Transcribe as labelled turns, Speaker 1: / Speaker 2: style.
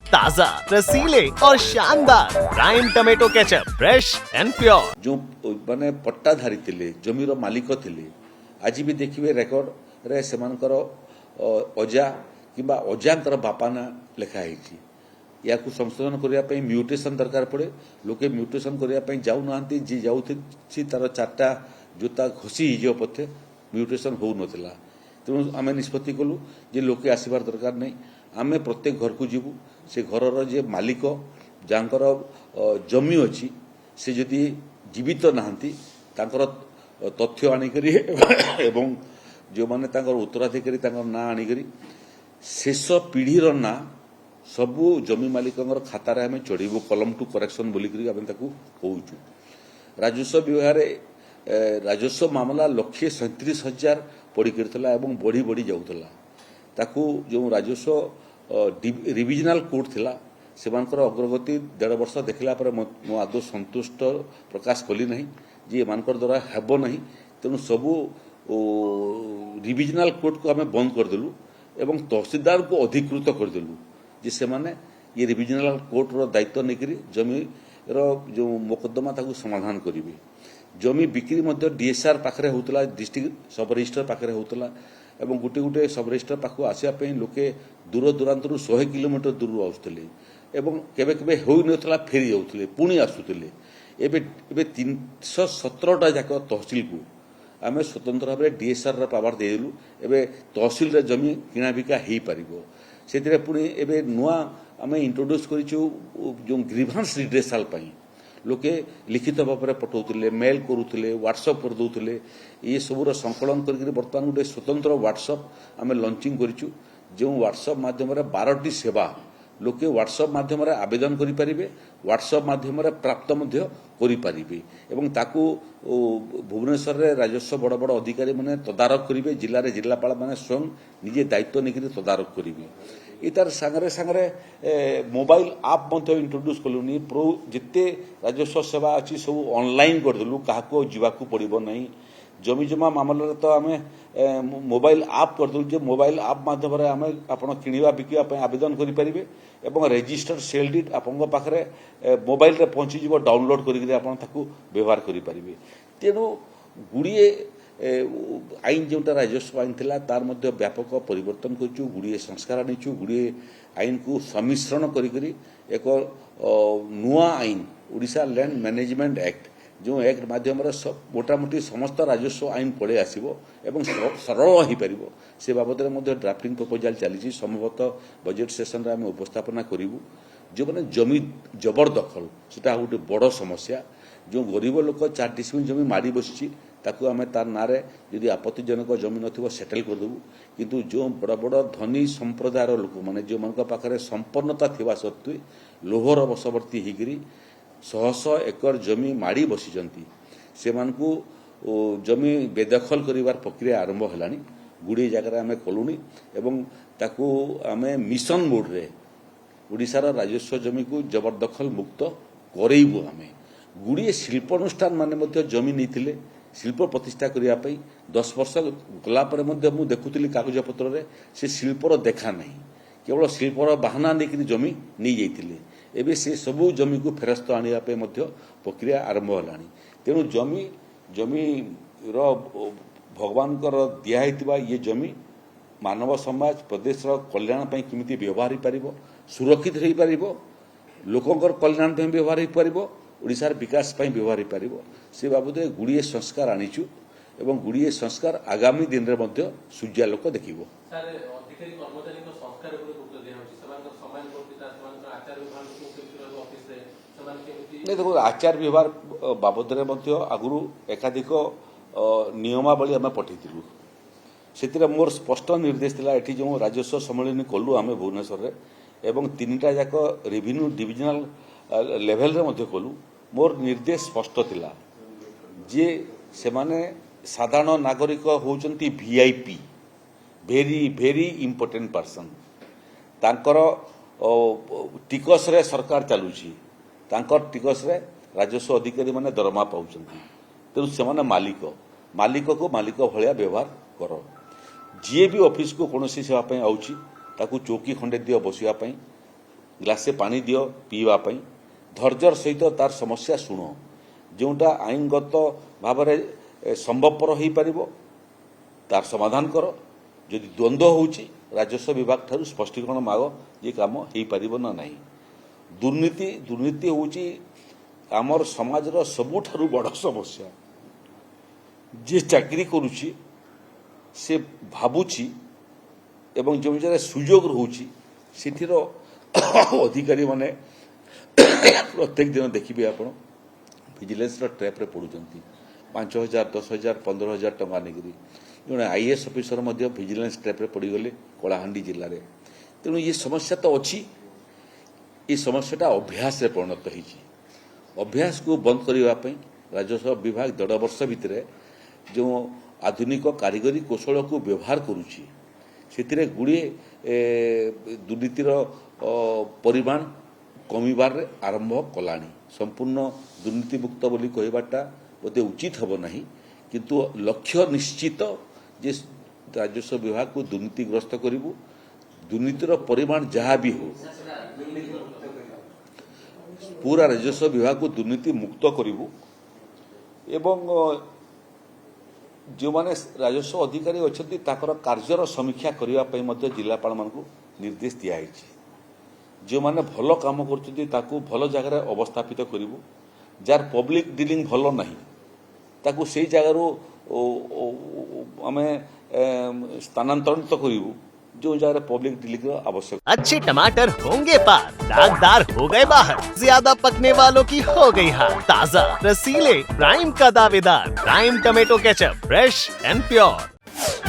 Speaker 1: ताजा, रसीले और शानदार prime tomato ketchup, fresh and pure.
Speaker 2: जो माने पट्टाधारी थिले जमीर मालिक थिले आज भी देखिए रेकर्ड रे सेमानकर अजा किंबा अजांकर बापा ना लेखा है या संशोधन करने म्यूटेशन दरकार पड़े लोके म्यूटेशन करने जाऊ ना जी जाऊ तार चार्टा जोता घसी हो पथे म्यूटेशन हो नाला तेणु आम निष्पत्ति कलु जे लोके आसबार दरकार नहीं आम प्रत्येक घर को जीवु से घर जे मालिक जहाँकर जमी अच्छी से जदि जीवित नहांती तांकर तथ्य आनिकरी एवं जो माने तांकर उत्तराधिकारी तांकर ना आनिकरी शेष पीढ़ीर ना सबू जमी मालिकंर खातार आम चढ़ू कलम टू करेक्शन बोलिक आम कहूँ राजस्व विभाग राजस्व मामला 137,000 पड़ी करथिला एवं बढ़ी बढ़ी जाउथला ताकू जो राजस्व रिविजनाल कोर्ट थिला सेमानकर अग्रगति 1.5 वर्ष देखला पर मो आदौ संतुष्ट प्रकाश कली नहीं जे एमानकर द्वारा हेबो नहीं तेणु सबू रिविजनाल कोर्ट को आम बंद करदेलु एवं तहसीलदार को अधिकृत करदेलु जे से माने ये रिविजनाल कोर्ट रो दायित्व नेकरी जमी रो जो मोकदमा ताकू समाधान करिवे जमी बिक्री मध्य डीएसआर पाखरे होतला डिस्ट्रिक्ट सब रजिस्टर पाखरे होतला एवं गुटे गुटे सब रजिस्टर पाखु आसिया पे लोके दूर दूरांतरु 100 किलोमीटर दूर आउथले एवं केबे केबे होई नथला फेरी जाउथले पुणी आसुथले एबे एबे 317टा जाक तहसील को आमे स्वतंत्र भाव डीएसआर रा पावर देलु एबे तहसील रे जमी किना बिका हेई परिबो सेतिरे पुणी एबे नुआ आमे इंट्रोड्यूस करिछु जो ग्रीवांस रिड्रेसल पई लोके लिखित भाव में पठाऊले मेल करुले व्हाट्सअप कर दौले ये सबूर संकलन कर बर्तमान गोटे स्वतंत्र व्हाट्सअप आम लंचिंग करूँ जो व्हाट्सअप माध्यम 12टी सेवा लोके व्हाट्सअप माध्यम आवेदन करें व्हाट्सअप माध्यम प्राप्त करें एवं ताकू भुवनेश्वर रे राजस्व बड़ बड़ अधिकारी मैंने तदारक करेंगे जिले में जिलापाल मैंने स्वयं निजे दायित्व नहीं तदारक करेंगे इतार सांगरे सांगरे मोबाइल आप इंट्रोड्यूस कलुनी प्रो जिते राजस्व सेवा अच्छी सब ऑनलाइन करदेलु क्या जावाक पड़ो ना जमी जमा मामला तो आम मोबाइल आप करदेलु मोबाइल आप माध्यम आम आप किणवा बिकवा आवेदन करेंगे एवं रेजिस्टर सेल डिट आपण पाखे मोबाइल रे पहुंची डाउनलोड करके व्यवहार करेंगे तेणु गुड़िए आईन जोटा राजस्व आईन थिला तार मध्य व्यापक परिवर्तन करूँ गुड़िए संस्कार आनीचु गुड़िए आईन को सम्मिश्रण करी एक नुआ आईन ओडिशा लैंड मैनेजमेंट एक्ट जो एक्ट माध्यम मोटामोटी समस्त राजस्व आईन पड़े आसो एवं सरल हो पार से बाबद ड्राफ्टिंग प्रपोजाल चली संभवतः बजेट सेसन रे आम उपस्थापना करूँ जो मैंने जमी जबरदखल सेटा गोटे बड़ समस्या जो गरीब लोक 4 डिसमिल जमी मारी बसी ताकू आम तार ना जदि आपत्तिजनक जमी नथिबो सेटल करदेबू किंतु जो बड़ बड़ धनी संप्रदायर लोक माने जो मान पाखरे संपन्नता थिबा सत्वे लोभर बशवर्ती होकर 100 एकर जमी माड़ी बसीचंती से मानकू जमी बेदखल करिवार प्रक्रिया आरंभ हेलानी गुड़े जगह आम कलुनी एवं ताकू आम मिशन मोड रे ओडिशार राजस्व जमी को जबरदखल मुक्त करेबू आम गुड़िए शिल्पानुष्ठान माने जमी नहीं शिल्प प्रतिष्ठा करने 10 वर्ष गलापर मुझे देखुली कागज पत्र से शिल्पर देखा नहीं केवल शिल्पर बाहाना नहीं जमी नहीं जाइए एवं से सबू जमी को फेरस्त आने प्रक्रिया आरंभ है तेणु जमी जमी भगवान दिहता ये जमी मानव समाज प्रदेश कल्याण केमी व्यवहार हो पार सुरक्षित हो पार लोकंर कल्याण व्यवहार हो पार ओडिशार विकास व्यवहार हो पार से बाबद गुड़िए संस्कार आनीचु एवं गुड़िए संस्कार आगामी दिन में सूर्यालोक देखिबो। देखो आचार व्यवहार बाबद आगु एकाधिक नियमावली आम पठेलु से मोर स्पष्ट निर्देश था ये जो राजस्व सम्मेलन कलु आम भुवनेश्वर एवं 3टा जाक रेवेन्यू डिविजनल लेवल रे कलु मोर निर्देश स्पष्ट थिला जे से माने साधारण नागरिक होचंती VIP very very important person तांकर टिकस रे सरकार चलुची तांकर टिकस रे राजस्व अधिकारी माने दरमा पाउचंती तेणु से माने मालिक को मालिक भलिया व्यवहार कर जी भी ऑफिस को कौन सेवा आउची ताकू चौकी खंडे दियो बसिया ଗ୍ଲାସେ ପାଣି ଦିଅ ପିଇବା ପାଇଁ ଧୈର୍ଯ୍ୟର ସହିତ ତାର ସମସ୍ୟା ଶୁଣ ଯେଉଁଟା ଆଇନଗତ ଭାବରେ ସମ୍ଭବପର ହୋଇପାରିବ ତାର ସମାଧାନ କର ଯଦି ଦ୍ୱନ୍ଦ୍ୱ ହେଉଛି ରାଜସ୍ୱ ବିଭାଗ ଠାରୁ ସ୍ପଷ୍ଟୀକରଣ ମାଗ ଯେ କାମ ହୋଇପାରିବ ନା ନାହିଁ ଦୁର୍ନୀତି ହେଉଛି ଆମର ସମାଜର ସବୁଠାରୁ ବଡ଼ ସମସ୍ୟା ଯିଏ ଚାକିରି କରୁଛି ସେ ଭାବୁଛି ଏବଂ ଯେଉଁ ଜାଗାରେ ସୁଯୋଗ ରହୁଛି ସେଠିର ଅଧିକାରୀମାନେ ପ୍ରତ୍ୟେକ ଦିନ ଦେଖିବେ ଆପଣ ଭିଜିଲାନ୍ସର ଟ୍ରାପ୍ରେ ପଡ଼ୁଛନ୍ତି 5,000 10,000 15,000 ଟଙ୍କା ନେଇକରି ଜଣେ IAS ଅଫିସର ମଧ୍ୟ ଭିଜିଲାନ୍ସ ଟ୍ରାପ୍ରେ ପଡ଼ିଗଲେ କଳାହାଣ୍ଡି ଜିଲ୍ଲାରେ ତେଣୁ ଏ ସମସ୍ୟା ତ ଅଛି ଏ ସମସ୍ୟାଟା ଅଭ୍ୟାସରେ ପରିଣତ ହୋଇଛି ଅଭ୍ୟାସକୁ ବନ୍ଦ କରିବା ପାଇଁ ରାଜସ୍ୱ ବିଭାଗ 1.5 ବର୍ଷ ଭିତରେ ଯେଉଁ ଆଧୁନିକ କାରିଗରୀ କୌଶଳକୁ ବ୍ୟବହାର କରୁଛି ସେଥିରେ ଗୁଡ଼ିଏ ଦୁର୍ନୀତିର ପରିମାଣ କମିବାରେ ଆରମ୍ଭ କଲାଣି ସମ୍ପୂର୍ଣ୍ଣ ଦୁର୍ନୀତିମୁକ୍ତ ବୋଲି କହିବାଟା ବୋଧେ ଉଚିତ ହେବ ନାହିଁ କିନ୍ତୁ ଲକ୍ଷ୍ୟ ନିଶ୍ଚିତ ଯେ ରାଜସ୍ୱ ବିଭାଗକୁ ଦୁର୍ନୀତିଗ୍ରସ୍ତ କରିବୁ ଦୁର୍ନୀତିର ପରିମାଣ ଯାହା ବି ହେଉ ପୁରା ରାଜସ୍ୱ ବିଭାଗକୁ ଦୁର୍ନୀତି ମୁକ୍ତ କରିବୁ ଏବଂ ଯେଉଁମାନେ ରାଜସ୍ୱ ଅଧିକାରୀ ଅଛନ୍ତି ତାଙ୍କର କାର୍ଯ୍ୟର ସମୀକ୍ଷା କରିବା ପାଇଁ ମଧ୍ୟ ଜିଲ୍ଲାପାଳମାନଙ୍କୁ ନିର୍ଦ୍ଦେଶ ଦିଆଯାଇଛି ଯେଉଁମାନେ ଭଲ କାମ କରୁଛନ୍ତି ତାକୁ ଭଲ ଜାଗାରେ ଅବସ୍ଥାପିତ କରିବୁ ଯାହାର ପବ୍ଲିକ୍ ଡିଲିଂ ଭଲ ନାହିଁ ତାକୁ ସେଇ ଜାଗାରୁ ଆମେ ସ୍ଥାନାନ୍ତରିତ କରିବୁ जो जगह पब्लिक डीलिंग आवश्यक
Speaker 1: अच्छे टमाटर होंगे पार दागदार हो गए बाहर ज्यादा पकने वालों की हो गई हार ताजा रसीले प्राइम का दावेदार prime tomato ketchup fresh and pure